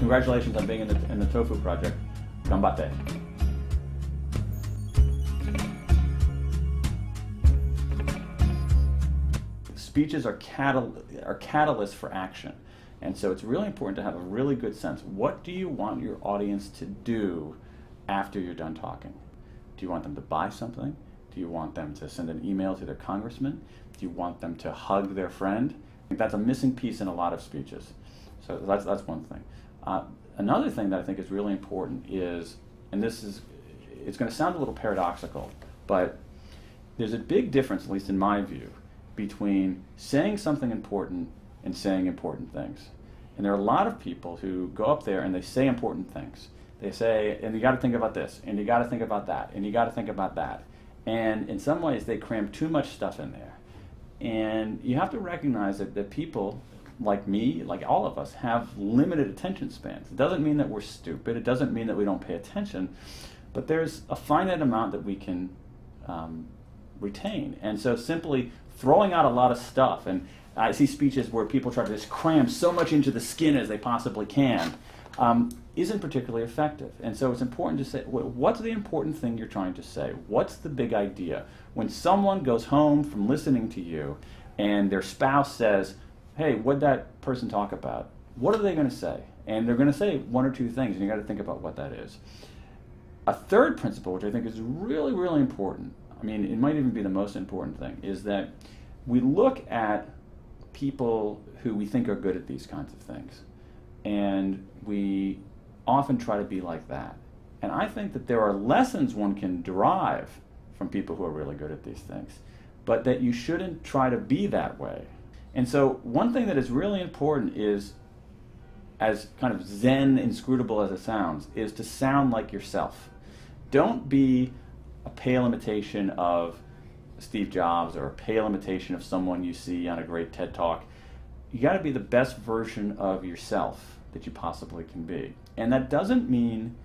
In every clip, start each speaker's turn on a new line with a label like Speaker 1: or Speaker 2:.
Speaker 1: Congratulations on being in the Tofu Project. Ganbatte. Speeches are catalysts for action. And so it's really important to have a really good sense. What do you want your audience to do after you're done talking? Do you want them to buy something? Do you want them to send an email to their congressman? Do you want them to hug their friend? I think that's a missing piece in a lot of speeches. So that's one thing. Another thing that I think is really important is, and it's going to sound a little paradoxical, but there's a big difference, at least in my view, between saying something important and saying important things. And there are a lot of people who go up there and they say important things. They say, and you got to think about this, and you got to think about that, and you got to think about that. And in some ways, they cram too much stuff in there. And you have to recognize that people, like me, like all of us, have limited attention spans. It doesn't mean that we're stupid. It doesn't mean that we don't pay attention. But there's a finite amount that we can retain. And so simply throwing out a lot of stuff, and I see speeches where people try to just cram so much into the skin as they possibly can, isn't particularly effective. And so it's important to say, what's the important thing you're trying to say? What's the big idea? When someone goes home from listening to you and their spouse says, hey, what'd that person talk about? What are they going to say? And they're going to say one or two things, and you got to think about what that is. A third principle, which I think is really, really important, I mean, it might even be the most important thing, is that we look at people who we think are good at these kinds of things, and we often try to be like that. And I think that there are lessons one can derive from people who are really good at these things, but that you shouldn't try to be that way. And so one thing that is really important is, as kind of zen inscrutable as it sounds, is to sound like yourself. Don't be a pale imitation of Steve Jobs or a pale imitation of someone you see on a great TED Talk. You got to be the best version of yourself that you possibly can be. And that doesn't mean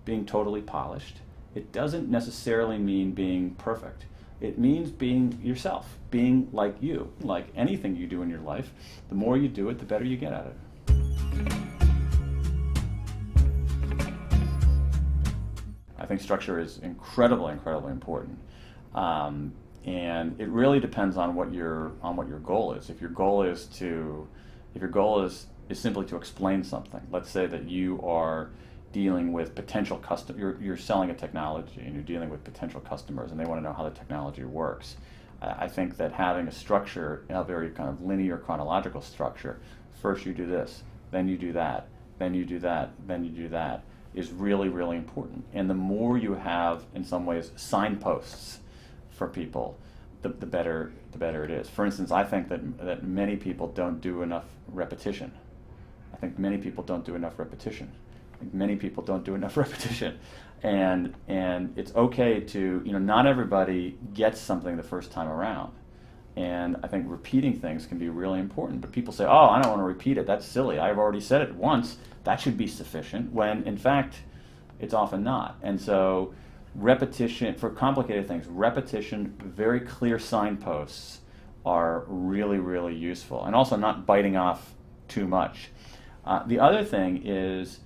Speaker 1: being totally polished. It doesn't necessarily mean being perfect. It means being yourself, being like you. Like anything you do in your life, the more you do it, the better you get at it. I think structure is incredibly, incredibly important. And it really depends on what your goal is. If your goal is simply to explain something, let's say that you are dealing with potential you're selling a technology and you're dealing with potential customers and they want to know how the technology works. I think that having a structure, a very kind of linear chronological structure, first you do this, then you do that, then you do that, then you do that, is really, really important. And the more you have, in some ways, signposts for people, the better it is. For instance, I think that many people don't do enough repetition. I think many people don't do enough repetition. I think many people don't do enough repetition. And it's okay to, not everybody gets something the first time around. And I think repeating things can be really important. But people say, oh, I don't want to repeat it. That's silly. I've already said it once. That should be sufficient. When, in fact, it's often not. And so repetition, for complicated things, repetition, very clear signposts are really, really useful. And also not biting off too much. The other thing is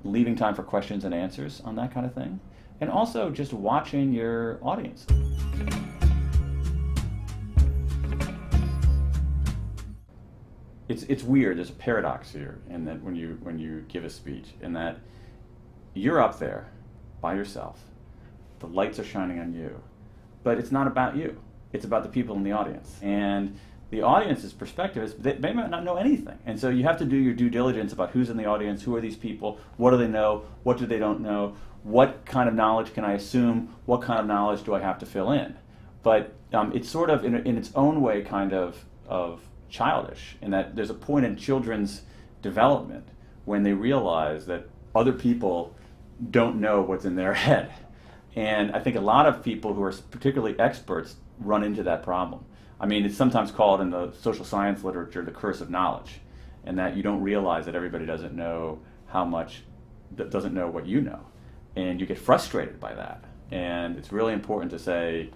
Speaker 1: leaving time for questions and answers on that kind of thing. And also just watching your audience. It's weird. There's a paradox here in that when you give a speech, in that you're up there by yourself, the lights are shining on you, but it's not about you. It's about the people in the audience. And the audience's perspective is they might not know anything. And so you have to do your due diligence about who's in the audience, who are these people, what do they know, what do they don't know, what kind of knowledge can I assume, what kind of knowledge do I have to fill in. But it's sort of, in its own way, kind of childish, in that there's a point in children's development when they realize that other people don't know what's in their head. And I think a lot of people who are particularly experts run into that problem. I mean, it's sometimes called in the social science literature the curse of knowledge, and that you don't realize that everybody doesn't know doesn't know what you know. And you get frustrated by that. And it's really important to say,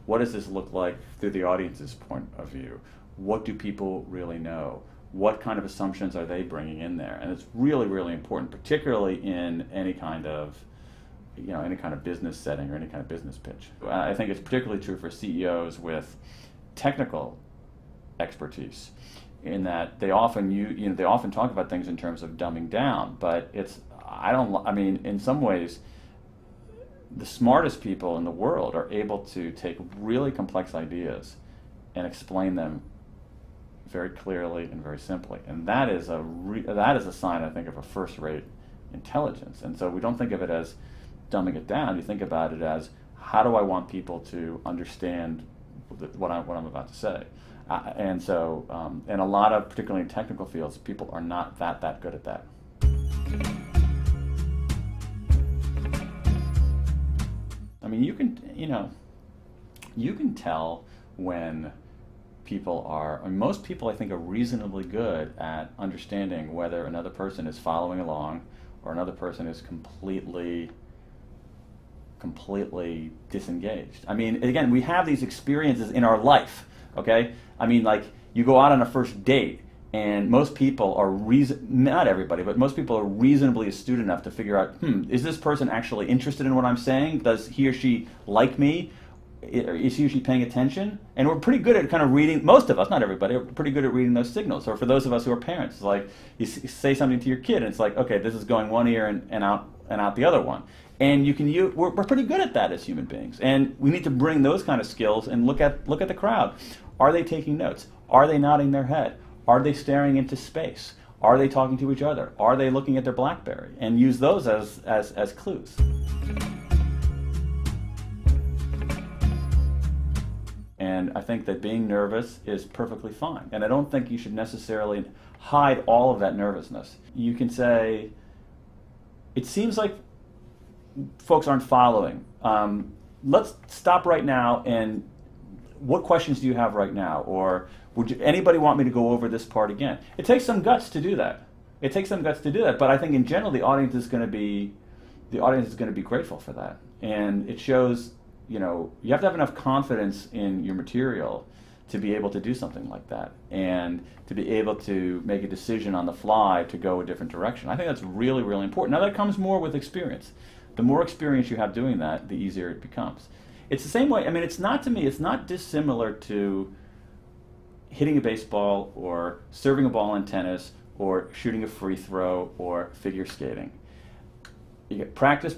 Speaker 1: what does this look like through the audience's point of view? What do people really know? what kind of assumptions are they bringing in there? And it's really, really important, particularly in any kind of business setting or any kind of business pitch. I think it's particularly true for CEOs with technical expertise, in that they often they often talk about things in terms of dumbing down, but in some ways, the smartest people in the world are able to take really complex ideas and explain them very clearly and very simply, and that is a sign, I think, of a first-rate intelligence. And so we don't think of it as dumbing it down. You think about it as, how do I want people to understand what I'm about to say? And so, in a lot of, particularly in technical fields, people are not that good at that. I mean, you can tell when people are, most people, I think, are reasonably good at understanding whether another person is following along or another person is completely disengaged. I mean, again, we have these experiences in our life, okay? I mean, like, you go out on a first date, and most people are not everybody, but most people are reasonably astute enough to figure out, is this person actually interested in what I'm saying? Does he or she like me? Is he or she paying attention? And we're pretty good at kind of reading, most of us, not everybody, are pretty good at reading those signals. Or for those of us who are parents, it's like you say something to your kid, and it's like, okay, this is going one ear and out the other one. And we're pretty good at that as human beings. And we need to bring those kind of skills and look at the crowd. Are they taking notes? Are they nodding their head? Are they staring into space? Are they talking to each other? Are they looking at their BlackBerry? And use those as clues. And I think that being nervous is perfectly fine. And I don't think you should necessarily hide all of that nervousness. You can say, it seems like folks aren't following. Let's stop right now, and what questions do you have right now? Or would anybody want me to go over this part again? It takes some guts to do that. But I think in general the audience is going to be grateful for that. And it shows, you have to have enough confidence in your material to be able to do something like that, and to be able to make a decision on the fly to go a different direction. I think that's really, really important. Now, that comes more with experience. The more experience you have doing that, the easier it becomes. It's the same way, it's not dissimilar to hitting a baseball or serving a ball in tennis or shooting a free throw or figure skating. You get practice,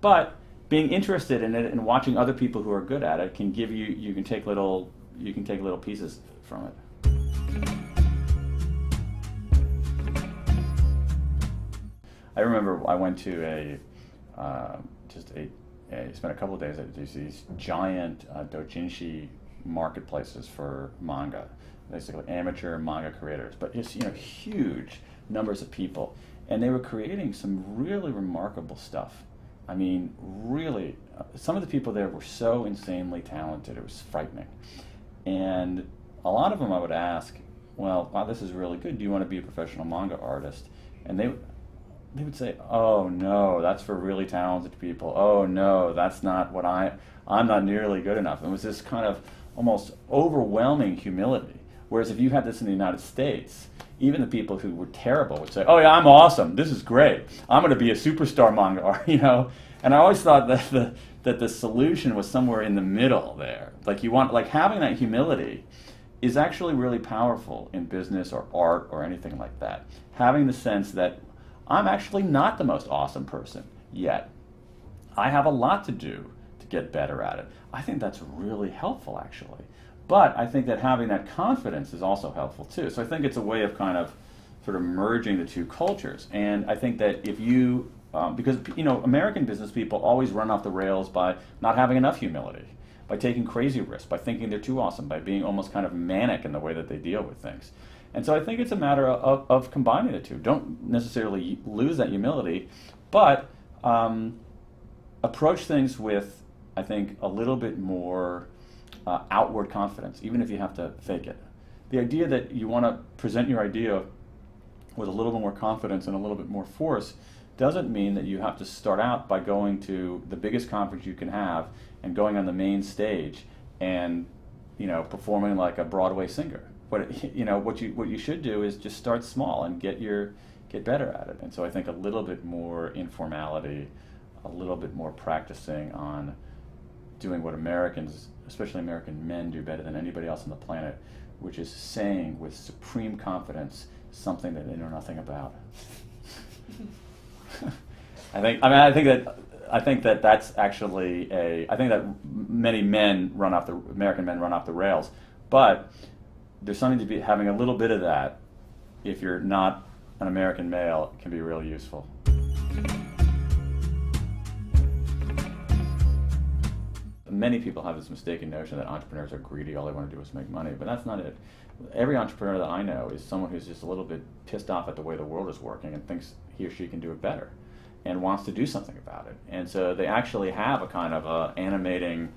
Speaker 1: but being interested in it and watching other people who are good at it can give you can take little pieces from it. I remember I went to spent a couple of days at these giant doujinshi marketplaces for manga, basically amateur manga creators, but it's huge numbers of people, and they were creating some really remarkable stuff. I mean, really, some of the people there were so insanely talented, it was frightening. And a lot of them I would ask, well, wow, this is really good. Do you want to be a professional manga artist? And they would say, oh no, that's for really talented people. Oh no, that's not what I'm not nearly good enough. It was this kind of almost overwhelming humility. Whereas if you had this in the United States, even the people who were terrible would say, oh yeah, I'm awesome, this is great, I'm going to be a superstar manga artist, And I always thought that the solution was somewhere in the middle there. Like having that humility is actually really powerful in business or art or anything like that. Having the sense that I'm actually not the most awesome person yet. I have a lot to do to get better at it. I think that's really helpful, actually. But I think that having that confidence is also helpful too. So I think it's a way of kind of sort of merging the two cultures. And I think that if you, because American business people always run off the rails by not having enough humility, by taking crazy risks, by thinking they're too awesome, by being almost kind of manic in the way that they deal with things. And so I think it's a matter of combining the two. Don't necessarily lose that humility, but approach things with, I think, a little bit more outward confidence, even if you have to fake it. The idea that you want to present your idea with a little bit more confidence and a little bit more force doesn't mean that you have to start out by going to the biggest conference you can have and going on the main stage and performing like a Broadway singer. what you should do is just start small and get better at it. And so I think a little bit more informality, a little bit more practicing on doing what Americans, especially American men, do better than anybody else on the planet, which is saying with supreme confidence something that they know nothing about. I think that that's actually I think that many American men run off the rails, but there's something to be having a little bit of that. If you're not an American male, it can be really useful. Many people have this mistaken notion that entrepreneurs are greedy, all they want to do is make money, but that's not it. Every entrepreneur that I know is someone who's just a little bit pissed off at the way the world is working and thinks he or she can do it better and wants to do something about it. And so they actually have a kind of animating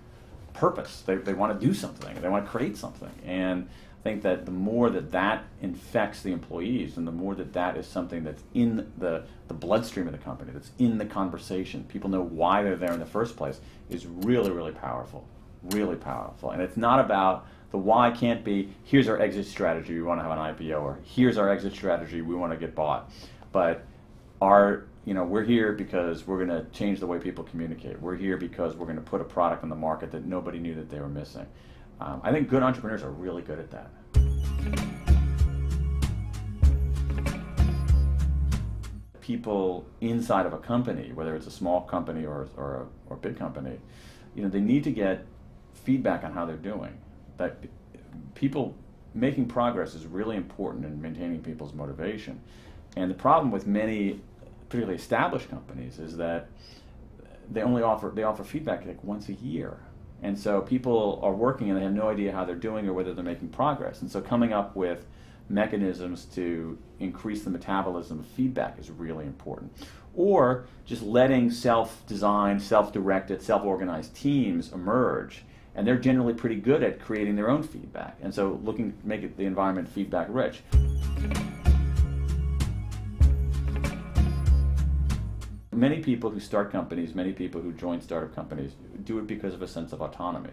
Speaker 1: purpose. They want to do something, they want to create something. And I think that the more that infects the employees, and the more that is something that's in the bloodstream of the company, that's in the conversation, people know why they're there in the first place, is really, really powerful. Really powerful. And it's not about the why. Can't be, here's our exit strategy, we want to have an IPO, or here's our exit strategy, we want to get bought. But we're here because we're going to change the way people communicate. We're here because we're going to put a product on the market that nobody knew that they were missing. I think good entrepreneurs are really good at that. People inside of a company, whether it's a small company or a big company, they need to get feedback on how they're doing. That people making progress is really important in maintaining people's motivation. And the problem with many, particularly established companies, is that they offer feedback like once a year. And so people are working and they have no idea how they're doing or whether they're making progress. And so coming up with mechanisms to increase the metabolism of feedback is really important. Or just letting self-designed, self-directed, self-organized teams emerge. And they're generally pretty good at creating their own feedback. And so looking to make the environment feedback rich. Many people who start companies, many people who join startup companies do it because of a sense of autonomy.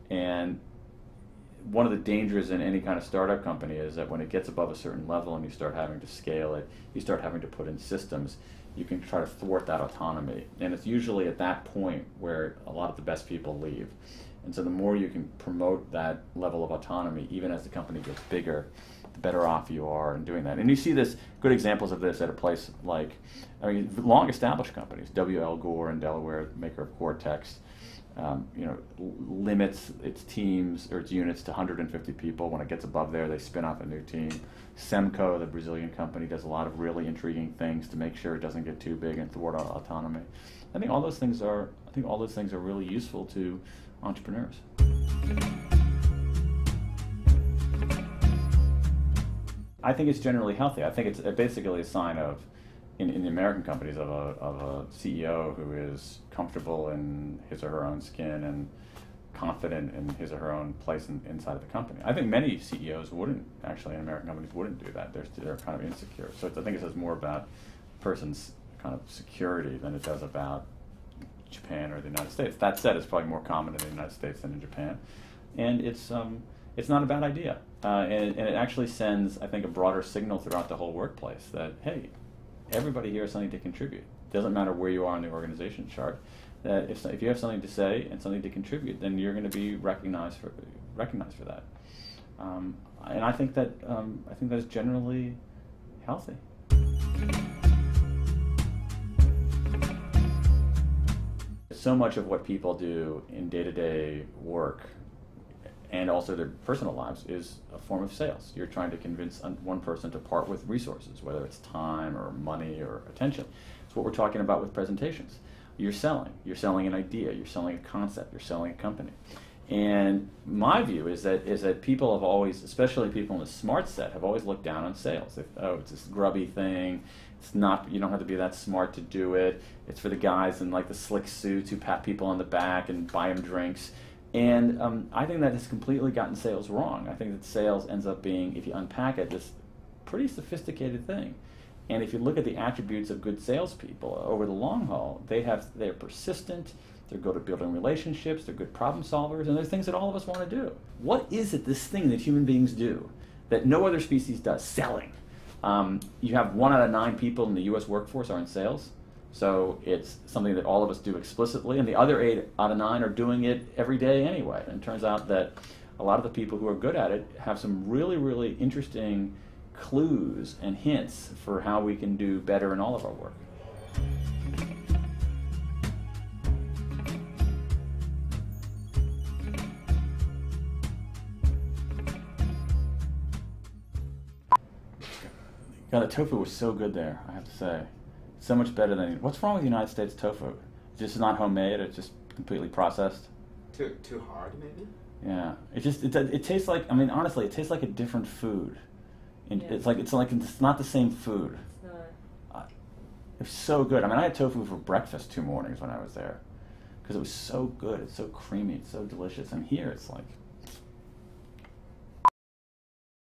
Speaker 1: And one of the dangers in any kind of startup company is that when it gets above a certain level and you start having to scale it, you start having to put in systems, you can try to thwart that autonomy. And it's usually at that point where a lot of the best people leave. And so the more you can promote that level of autonomy, even as the company gets bigger, the better off you are in doing that. And you see good examples of this at a place like, long-established companies. Gore in Delaware, maker of Gore-Tex, limits its teams or its units to 150 people. When it gets above there, they spin off a new team. Semco, the Brazilian company, does a lot of really intriguing things to make sure it doesn't get too big and thwart autonomy. I think all those things are really useful to entrepreneurs. I think it's generally healthy. I think it's basically a sign of, in the American companies, of a CEO who is comfortable in his or her own skin and confident in his or her own place inside of the company. I think many CEOs in American companies wouldn't do that. They're kind of insecure. So I think it says more about a person's kind of security than it does about Japan or the United States. That said, it's probably more common in the United States than in Japan. And it's not a bad idea. And it actually sends, I think, a broader signal throughout the whole workplace that, hey, everybody here has something to contribute. It doesn't matter where you are on the organization chart. That if you have something to say and something to contribute, then you're going to be recognized for that. And I think that is generally healthy. So much of what people do in day-to-day work and also their personal lives is a form of sales. You're trying to convince one person to part with resources, whether it's time or money or attention. It's what we're talking about with presentations. You're selling an idea, you're selling a concept, you're selling a company. And my view is that people have always, especially people in the smart set, have always looked down on sales. It's this grubby thing. It's not, you don't have to be that smart to do it. It's for the guys in like the slick suits who pat people on the back and buy them drinks. And I think that has completely gotten sales wrong. I think that sales ends up being, if you unpack it, this pretty sophisticated thing. And if you look at the attributes of good salespeople over the long haul, they're persistent, they're good at building relationships, they're good problem solvers, and they're things that all of us want to do. What is it, this thing that human beings do, that no other species does, selling. You have 1 out of 9 people in the U.S. workforce are in sales. So it's something that all of us do explicitly, and the other 8 out of 9 are doing it every day anyway. And it turns out that a lot of the people who are good at it have some really, really interesting clues and hints for how we can do better in all of our work. God, the tofu was so good there, I have to say. So much better than... What's wrong with the United States tofu? It's just not homemade, it's just completely processed?
Speaker 2: Too hard, maybe?
Speaker 1: Yeah. It tastes like, I mean, honestly, it tastes like a different food. And it's not the same food.
Speaker 3: It's not.
Speaker 1: It was so good. I mean, I had tofu for breakfast 2 mornings when I was there. Because it was so good. It's so creamy. It's so delicious. And here it's like...